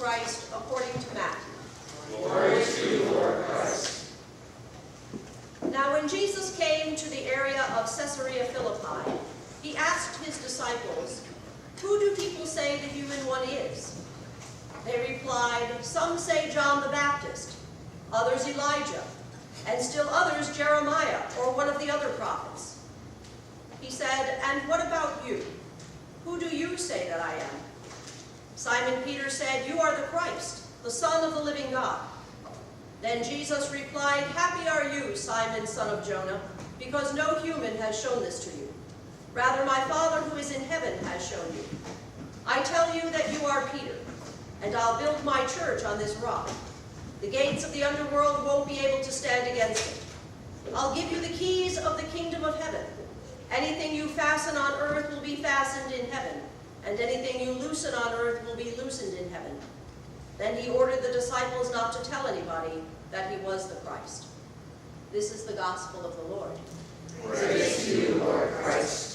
Christ according to Matthew. Glory to you, Lord Christ. Now when Jesus came to the area of Caesarea Philippi, he asked his disciples, "Who do people say the human one is?" They replied, "Some say John the Baptist, others Elijah, and still others Jeremiah or one of the other prophets." He said, "And what about you? Who do you say that I am?" Simon Peter said, "You are the Christ, the Son of the living God." Then Jesus replied, "Happy are you, Simon, son of Jonah, because no human has shown this to you. Rather, my Father who is in heaven has shown you. I tell you that you are Peter, and I'll build my church on this rock. The gates of the underworld won't be able to stand against it. I'll give you the keys of the kingdom of heaven. Anything you fasten on earth will be fastened in heaven, and anything you loosen on earth will be loosened in heaven." Then he ordered the disciples not to tell anybody that he was the Christ. This is the gospel of the Lord. Praise to you, Lord Christ.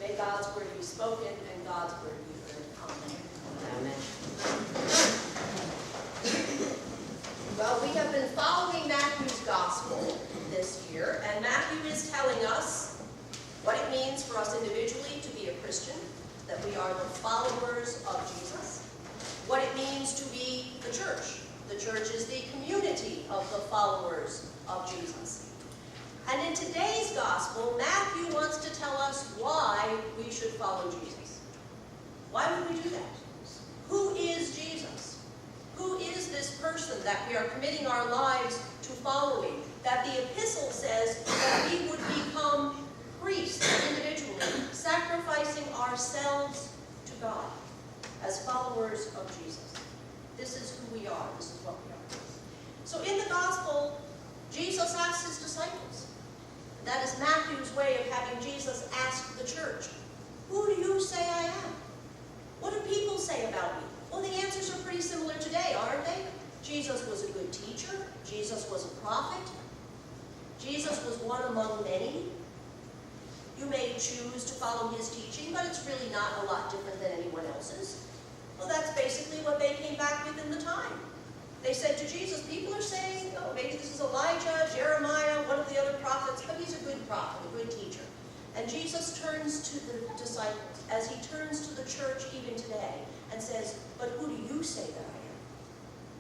May God's word be spoken and God's word be heard. Amen. Well, we have been following Matthew's gospel this year, and Matthew is telling us what it means for us individually to be a Christian, that we are the followers of Jesus, what it means to be the church. The church is the community of the followers of Jesus. And in today's gospel, Matthew wants to tell us why we should follow Jesus. Why would we do that? Who is Jesus? Who is this person that we are committing our lives to following? That the epistle says that we would become priests individually, sacrificing ourselves to God as followers of Jesus. This is who we are. This is what we are. So in the gospel, Jesus asks his disciples. That is Matthew's way of having Jesus ask the church, "Who do you say I am? What do people say about me?" Well, the answers are pretty similar today, aren't they? Jesus was a good teacher. Jesus was a prophet. Jesus was one among many. You may choose to follow his teaching, but it's really not a lot different than anyone else's. Well, that's basically what they came back with in the time. They said to Jesus, people are saying, "Oh, maybe this is Elijah, Jeremiah, one of the other prophets, but he's a good prophet, a good teacher." And Jesus turns to the disciples, as he turns to the church even today, and says, "But who do you say that I am?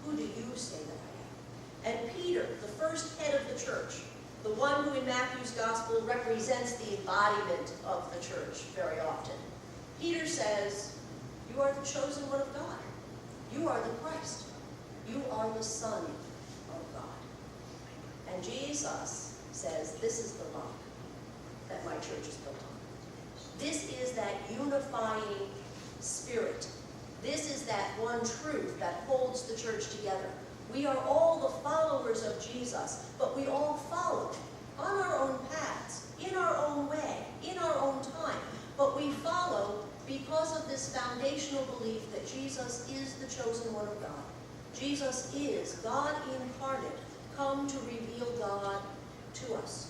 Who do you say that I am?" And Peter, the first head of the church, the one who in Matthew's gospel represents the embodiment of the church very often, Peter says, "You are the chosen one of God. You are the Christ. You are the Son of God." And Jesus says, "This is the rock that my church is built on." This is that unifying spirit. This is that one truth that holds the church together. We are all the followers of Jesus, but we all follow on our own paths, in our own way, in our own time. But we follow because of this foundational belief that Jesus is the chosen one of God. Jesus is God incarnate, come to reveal God to us.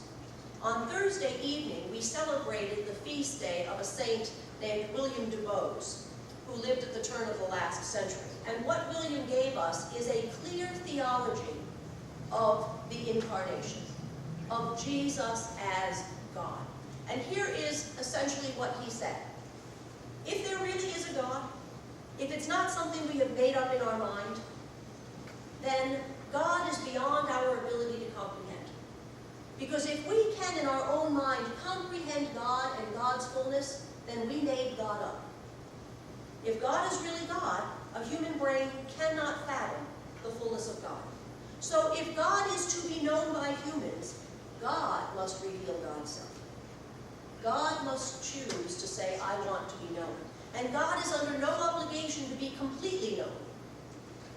On Thursday evening, we celebrated the feast day of a saint named William du Bois, who lived at the turn of the last century. And what William gave us is a clear theology of the incarnation, of Jesus as God. And here is essentially what he said. If there really is a God, if it's not something we have made up in our mind, then God is beyond our ability to comprehend. Because if we can in our own mind comprehend God and God's fullness, then we made God up. If God is really God, a human brain cannot fathom the fullness of God. So if God is to be known by humans, God must reveal God's self. God must choose to say, "I want to be known." And God is under no obligation to be completely known.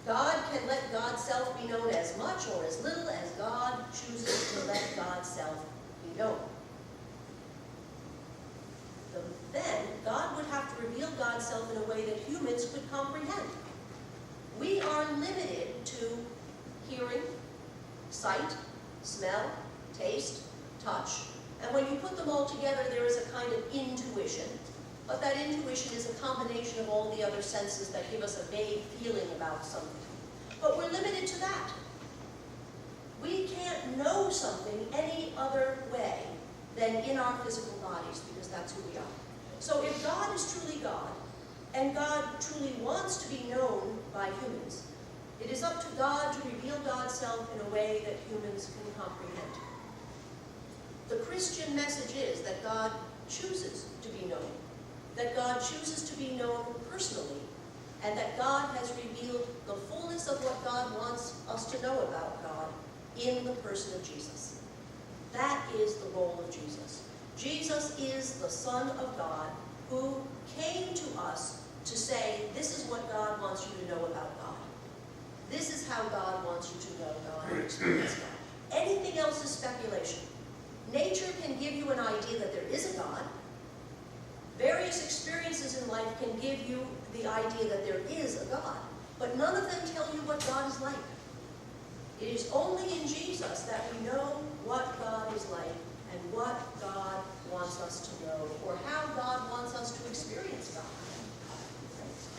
God can let God's self be known as much or as little, as God's self be known. Then God would have to reveal God's self in a way that humans could comprehend. We are limited to hearing, sight, smell, taste, touch. And when you put them all together, there is a kind of intuition. But that intuition is a combination of all the other senses that give us a vague feeling about something. But we're limited to that. We can't know something any other way than in our physical bodies, because that's who we are. So if God is truly God, and God truly wants to be known by humans, it is up to God to reveal God's self in a way that humans can comprehend. The Christian message is that God chooses to be known, that God chooses to be known personally, and that God has revealed the fullness of what God wants us to know about God in the person of Jesus. That is the role of Jesus. Jesus is the Son of God who came to us to say, this is what God wants you to know about God. This is how God wants you to know God and experience God. Anything else is speculation. Nature can give you an idea that there is a God. Various experiences in life can give you the idea that there is a God, but none of them tell you what God is like. It is only in Jesus that we know what God is like and what God wants us to know, or how God wants us to experience God.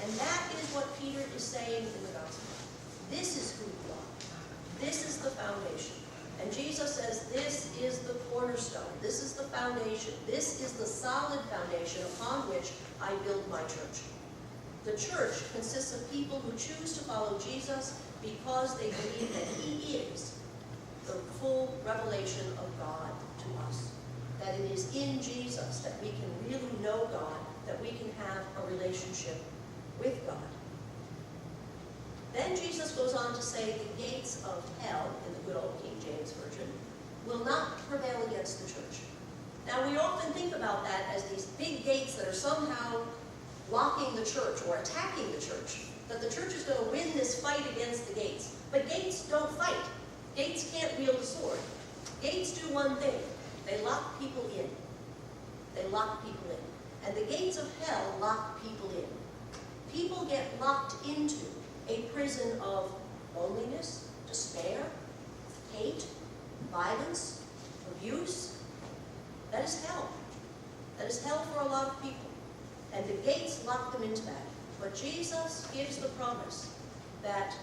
And that is what Peter is saying in the gospel. This is who we are. This is the foundation. And Jesus says, this is the cornerstone. This is the foundation. This is the solid foundation upon which I build my church. The church consists of people who choose to follow Jesus because they believe that he is the full revelation of God to us. That it is in Jesus that we can really know God, that we can have a relationship with God. Then Jesus goes on to say the gates of hell, in the good old King James Version, will not prevail against the church. Now we often think about that as these big gates that are somehow blocking the church or attacking the church, that the church is going to win this fight against the gates. But gates don't fight. Gates can't wield a sword. Gates do one thing. They lock people in. They lock people in. And the gates of hell lock people in. People get locked into a prison of loneliness, despair, hate, violence, abuse. That is hell. That is hell for a lot of people. And the gates lock them into that. But Jesus gives the promise that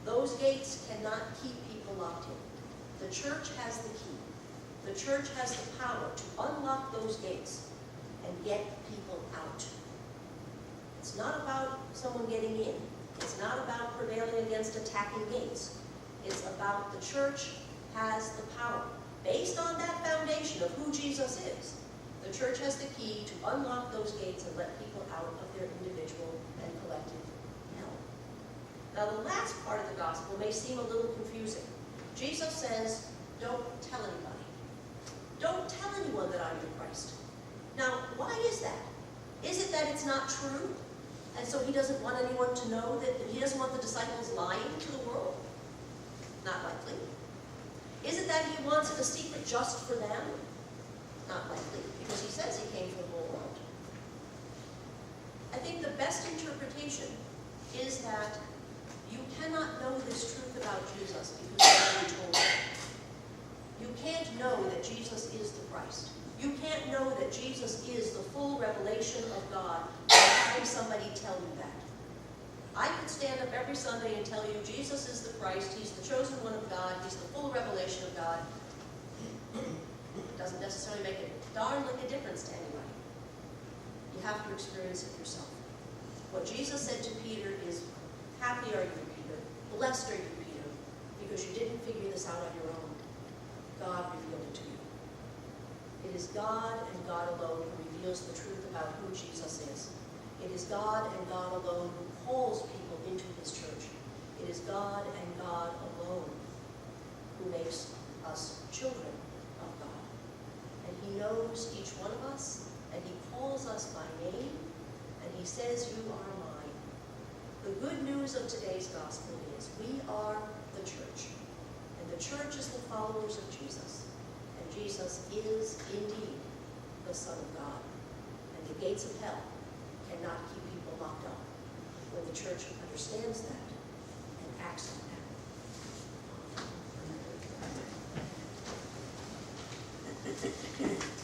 those gates cannot keep people locked in. The church has the key. The church has the power to unlock those gates and get people out. It's not about someone getting in. It's not about prevailing against attacking gates. It's about the church has the power. Based on that foundation of who Jesus is, the church has the key to unlock those gates and let people out of their individual and collective hell. Now the last part of the gospel may seem a little confusing. Jesus says, don't tell anybody. Don't tell anyone that I'm the Christ. Now, why is that? Is it that it's not true? And so he doesn't want anyone to know, that he doesn't want the disciples lying to the world? Not likely. Is it that he wants it a secret just for them? Not likely, because he says he came for the whole world. I think the best interpretation is that you cannot know this truth about Jesus because somebody told you. You can't know that Jesus is the Christ. You can't know that Jesus is the full revelation of God by having somebody tell you that. I could stand up every Sunday and tell you Jesus is the Christ, he's the chosen one of God, he's the full revelation of God. It doesn't necessarily make a darn lick of difference to anybody. You have to experience it yourself. What Jesus said to Peter is, happy are you, Peter, blessed are you, Peter, because you didn't figure this out on your own. God revealed it to you. It is God and God alone who reveals the truth about who Jesus is. It is God and God alone who calls people into his church. It is God and God alone who makes us children of God. And he knows each one of us, and he calls us by name, and he says, you are mine. The good news of today's gospel is we are the church. And the church is the followers of Jesus. And Jesus is indeed the Son of God. And the gates of hell cannot keep people locked up when the church understands that and acts on that.